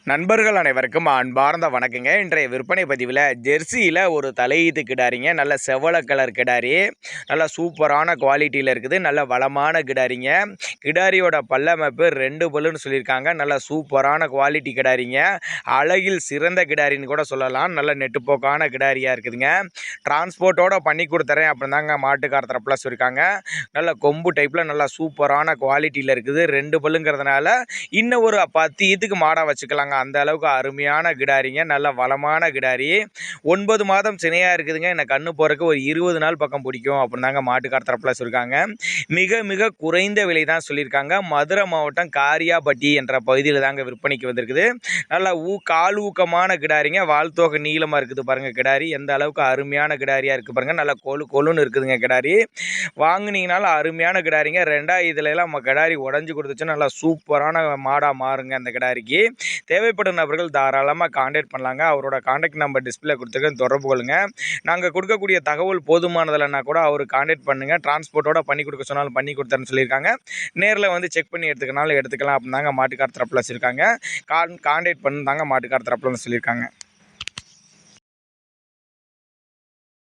நண்பர்கள் அனைவருக்கும் அன்பார்ந்த வணக்கங்க. இன்றைய விற்பனை பதிவில் ஜெர்சியில் ஒரு தலையீத்து கிடாரிங்க. நல்ல செவல கலர் கிடாரி, நல்ல சூப்பரான குவாலிட்டியில் இருக்குது. நல்ல வளமான கிடாரிங்க. கிடாரியோட பல்லமைப்பு 2 பல்லுன்னு சொல்லியிருக்காங்க. நல்ல சூப்பரான குவாலிட்டி கிடாரிங்க. அழகில் சிறந்த கிடாரின்னு கூட சொல்லலாம். நல்ல நெட்டுப்போக்கான கிடாரியாக இருக்குதுங்க. டிரான்ஸ்போர்ட்டோட பண்ணி கொடுத்துறேன் அப்படின்னு தாங்க மாட்டுக்கார தரப்பில் சொல்லியிருக்காங்க. நல்ல கொம்பு டைப்பில் நல்ல சூப்பரான குவாலிட்டியில் இருக்குது. 2 பல்லுங்கிறதுனால இன்னும் ஒரு 10 ஈத்துக்கு மாடாக வச்சுக்கலாங்க. அந்த அளவுக்கு அருமையான கிடாரிங்க. நல்ல வளமான கிடாரி. 9 மாதம் சினையாக இருக்குதுங்க. எனக்கு கண்ணு போகிறதுக்கு ஒரு 20 நாள் பக்கம் பிடிக்கும் அப்படின்னு தாங்க மாட்டுக்கார தரப்பில் சொல்லியிருக்காங்க. மிக மிக குறைந்த விலை தான் சொல்லியிருக்காங்க. மதுரை மாவட்டம் காரியாபட்டி என்ற பகுதியில் தாங்க விற்பனைக்கு வந்திருக்குது. நல்ல கால் ஊக்கமான கிடாரிங்க. வாழ்த்தோகை நீளமாக இருக்குது பாருங்கள். கிடாரி எந்த அளவுக்கு அருமையான கிடாரியாக இருக்குது பாருங்கள். நல்ல கொலுன்னு இருக்குதுங்க கிடாரி. வாங்கினீங்கனாலும் அருமையான கிடாரிங்க. 2 இதுலலாம் நம்ம கிடாரி உடஞ்சி கொடுத்துச்சுன்னா நல்லா சூப்பரான மாடாக மாறுங்க. அந்த கிடாரிக்கு தேவைப்படும் நபர்கள் தாராளமாக கான்டாக்ட் பண்ணலாங்க. அவரோட கான்டாக்ட் நம்பர் டிஸ்பிளே கொடுத்துருக்கேன், தொடர்பு கொள்ளுங்க. நாங்கள் கொடுக்கக்கூடிய தகவல் போதுமானதில்லைன்னா கூட அவர் கான்டாக்ட் பண்ணுங்கள். டிரான்ஸ்போர்ட்டோட பண்ணி கொடுக்க சொன்னாலும் பண்ணி கொடுத்தேன்னு சொல்லியிருக்காங்க. நேரில் வந்து செக் பண்ணி எடுத்துக்கனாலும் எடுத்துக்கலாம் அப்படின்னு தாங்க மாட்டுக்கார தரப்பில் சொல்லியிருக்காங்க. கான்டாக்ட் பண்ணு தாங்க மாட்டுக்கார தரப்பில் சொல்லியிருக்காங்க.